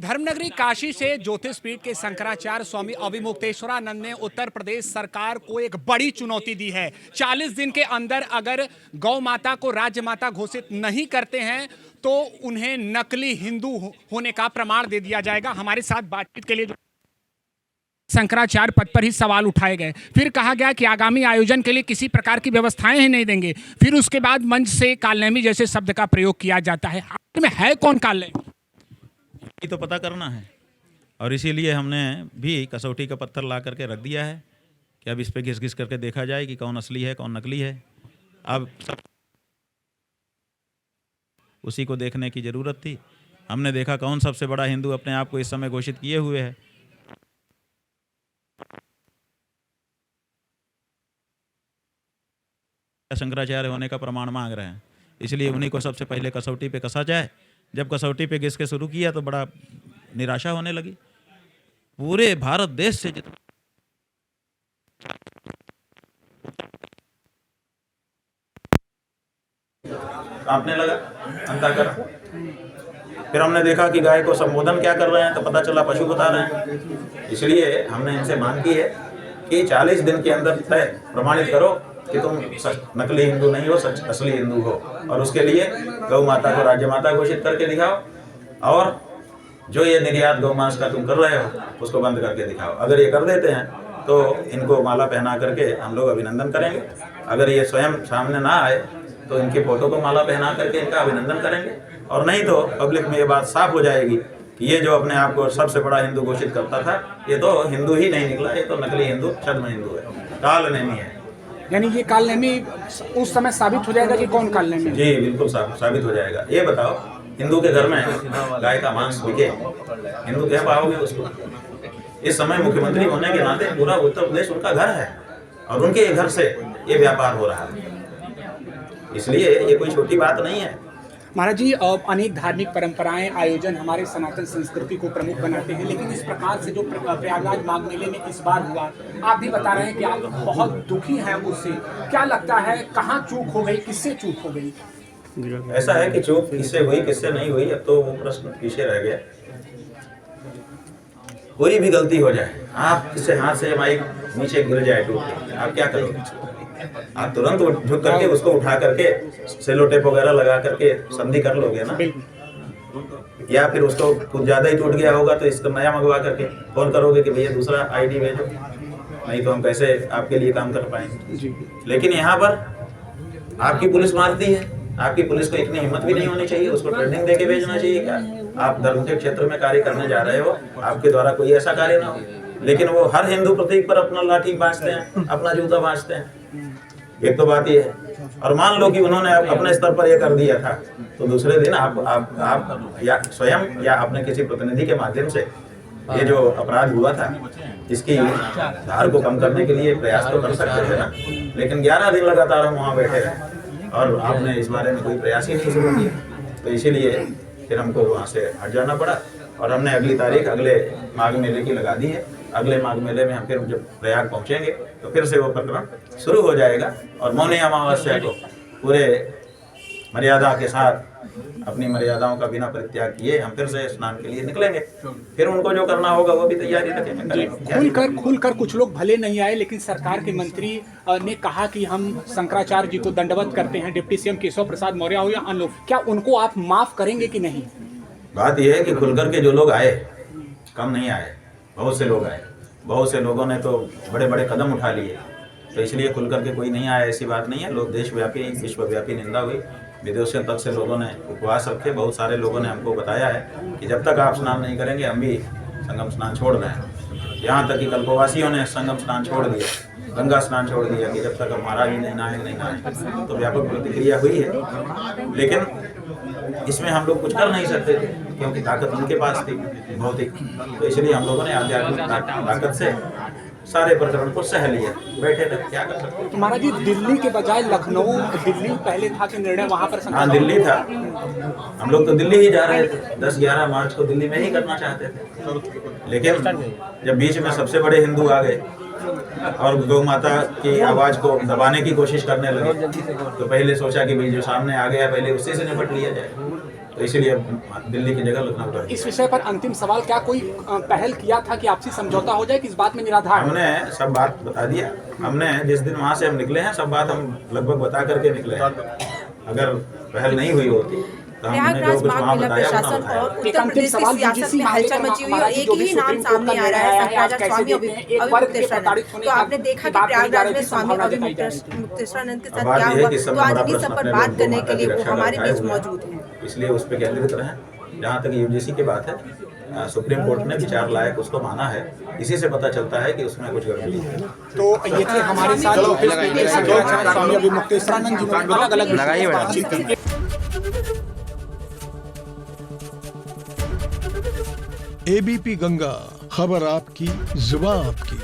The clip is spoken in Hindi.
धर्मनगरी काशी से ज्योतिष पीठ के शंकराचार्य स्वामी अविमुक्तेश्वरानंद ने उत्तर प्रदेश सरकार को एक बड़ी चुनौती दी है। 40 दिन के अंदर अगर गौ माता को राज्य माता घोषित नहीं करते हैं तो उन्हें नकली हिंदू होने का प्रमाण दे दिया जाएगा। हमारे साथ बातचीत के लिए शंकराचार्य पद पर ही सवाल उठाए गए। फिर कहा गया कि आगामी आयोजन के लिए किसी प्रकार की व्यवस्थाएं ही नहीं देंगे। फिर उसके बाद मंच से कालनेमी जैसे शब्द का प्रयोग किया जाता है। आखिर में है कौन कालनेमी? ये तो पता करना है और इसीलिए हमने भी कसौटी का पत्थर ला करके रख दिया है कि अब इस पे घिस घिस करके देखा जाए कि कौन असली है कौन नकली है। अब सब उसी को देखने की ज़रूरत थी। हमने देखा कौन सबसे बड़ा हिंदू अपने आप को इस समय घोषित किए हुए है। शंकराचार्य होने का प्रमाण मांग रहे हैं, इसलिए उन्हीं को सबसे पहले कसौटी पे कसा जाए। जब कसौटी पे घिस के शुरू किया तो बड़ा निराशा होने लगी। पूरे भारत देश से जितना कांपने लगा अंतःकरण। फिर हमने देखा कि गाय को संबोधन क्या कर रहे हैं तो पता चला पशु बता रहे हैं। इसलिए हमने इनसे मांग की है कि 40 दिन के अंदर तय प्रमाणित करो कि तुम नकली हिंदू नहीं हो, सच असली हिंदू हो, और उसके लिए गौ माता को राज्य माता घोषित करके दिखाओ और जो ये निर्यात गौ मांस का तुम कर रहे हो उसको बंद करके दिखाओ। अगर ये कर देते हैं तो इनको माला पहना करके हम लोग अभिनंदन करेंगे। अगर ये स्वयं सामने ना आए तो इनके फोटो को माला पहना करके इनका अभिनंदन करेंगे, और नहीं तो पब्लिक में ये बात साफ हो जाएगी कि ये जो अपने आप को सबसे बड़ा हिंदू घोषित करता था ये तो हिंदू ही नहीं निकला, ये तो नकली हिंदू छद्म हिंदू है, कालनेमी है। यानी ये कालनेमी उस समय साबित हो जाएगा कि कौन कालनेमी है? जी बिल्कुल साबित हो जाएगा। ये बताओ, हिंदू के घर में गाय का मांस बिके, हिंदू कह पाओगे उसको? इस समय मुख्यमंत्री होने के नाते पूरा उत्तर प्रदेश उनका घर है और उनके घर से ये व्यापार हो रहा है, इसलिए ये कोई छोटी बात नहीं है। महाराज जी, अनेक धार्मिक परंपराएं आयोजन हमारे सनातन संस्कृति को प्रमुख बनाते हैं, लेकिन इस प्रकार से जो प्रयागराज माघ मेले में इस बार हुआ, आप भी बता रहे हैं कि आप बहुत दुखी हैं उससे। क्या लगता है कहाँ चूक हो गई, किससे चूक हो गई? ऐसा है कि चूक किससे हुई किससे नहीं हुई अब तो वो प्रश्न पीछे रह गया। कोई भी गलती हो जाए, आप किसी हाथ से माइक नीचे गिर जाए टूट के, आप क्या करोगे? आप तुरंत झुक करके उसको उठा करके सेलो टेप वगैरह लगा करके संधि कर लोगे ना, या फिर उसको कुछ ज्यादा ही टूट गया होगा तो इसको नया मंगवा करके फोन करोगे कि भैया दूसरा आईडी भेजो, नहीं तो हम कैसे आपके लिए काम कर पाएंगे। लेकिन यहाँ पर आपकी पुलिस मारती है, आपकी पुलिस को इतनी हिम्मत भी नहीं होनी चाहिए, उसको ट्रेनिंग देके भेजना चाहिए। क्या आप धर्म के क्षेत्र में कार्य करने जा रहे हो, आपके द्वारा कोई ऐसा कार्य ना हो, लेकिन वो हर हिंदू प्रतीक पर अपना लाठी बांधते हैं, अपना जूता बांधते हैं। एक तो बात ये है, और मान लो कि उन्होंने अपने स्तर पर ये कर दिया था तो दूसरे दिन आप या स्वयं या अपने किसी प्रतिनिधि के माध्यम से ये जो अपराध हुआ था इसकी धार को कम करने के लिए प्रयास तो कर सकते थे ना, लेकिन 11 दिन लगातार हम वहाँ बैठे रहे और आपने इस बारे में कोई प्रयास ही नहीं शुरू किया, तो इसीलिए फिर हमको वहाँ से हट जाना पड़ा और हमने अगली तारीख अगले माघ मेले की लगा दी है। अगले माघ मेले में हम फिर जब प्रयाग पहुंचेंगे तो फिर से वो प्रकरण शुरू हो जाएगा और मौनी अमावस्या को पूरे मर्यादा के साथ अपनी मर्यादाओं का बिना परित्याग किए हम फिर से स्नान के लिए निकलेंगे। फिर उनको जो करना होगा वो भी तैयारी रखेंगे। खुलकर कुछ लोग भले नहीं आए, लेकिन सरकार के मंत्री ने कहा कि हम शंकराचार्य जी को दंडवत करते हैं, डिप्टी सीएम केशव प्रसाद मौर्य हो या अन्य लोग, क्या उनको आप माफ करेंगे कि नहीं? बात यह है कि खुलकर के जो लोग आए, कम नहीं आए, बहुत से लोग आए, बहुत से लोगों ने तो बड़े बड़े कदम उठा लिए, तो इसलिए खुल करके कोई नहीं आया ऐसी बात नहीं है। लोग देशव्यापी विश्वव्यापी निंदा हुई, विदेशों तक से लोगों ने उपवास रखे। बहुत सारे लोगों ने हमको बताया है कि जब तक आप स्नान नहीं करेंगे हम भी संगम स्नान छोड़ रहे हैं। यहाँ तक कि कल्पवासियों ने संगम स्नान छोड़ दिया, गंगा स्नान छोड़ दिया कि जब तक हम महाराज ही नहीं नहाए। तो व्यापक प्रतिक्रिया हुई है, लेकिन इसमें हम लोग कुछ कर नहीं सकते थे क्योंकि ताकत उनके पास थी भौतिक, तो इसलिए हम लोगों ने आध्यात्मिक ताकत से सारे प्रकरण को सह लिया, बैठे रहे, क्या कर सकते। तो महाराज जी, दिल्ली के बजाय लखनऊ, दिल्ली पहले था कि निर्णय वहाँ पर? हाँ, दिल्ली था, हम लोग तो दिल्ली ही जा रहे थे, 10-11 मार्च को दिल्ली में ही करना चाहते थे, लेकिन जब बीच में सबसे बड़े हिंदू आ गए और गौ माता की आवाज को दबाने की कोशिश करने लगे तो पहले सोचा कि भाई जो सामने आ गया पहले उससे से निपट लिया जाए, तो इसीलिए दिल्ली की जगह लखनऊ रख इस दिया। विषय पर अंतिम सवाल, क्या कोई पहल किया था कि आपसी समझौता हो जाए कि इस बात में निराधार है? हमने सब बात बता दिया। हमने जिस दिन वहाँ से हम निकले हैं सब बात हम लगभग बता करके निकले हैं। अगर पहल नहीं हुई होती तो हमने जो प्रयागराज कुछ बाग वहाँ मेला बताया वो ना प्रशासन बताया। और एक उत्तर अंतिम प्रदेश की सवाल सियासत यूजीसी में हलचल मची हुई है और एक ही नाम सामने आ रहा है, शंकराचार्य स्वामी अविमुक्तेश्वरानंद। तो आपने देखा कि प्रयागराज में स्वामी अविमुक्तेश्वरानंद के साथ बात क्या यह है हुआ, कि इस तो समय आज बड़ा इन्हीं प्रश्न सब पर अपने बात लोग करने माता के की लिए वो रक्षा का हमारे उठाए बीच हुए हैं। मौजूद हैं। इसलिए उस पर केंद्रित रहें। जहाँ तक यूजीसी की बात है, सुप्रीम कोर्ट ने विचार लायक उसको माना है। इसी से पता चलता है कि उसमें कुछ गड़बड़ी है। तो ये थे हमारे साथ स्वामी अविमुक्तेश्वरानंद जिन्होंने अलग अलग बातचीत की। एबीपी गंगा, खबर आपकी, जुबान आपकी।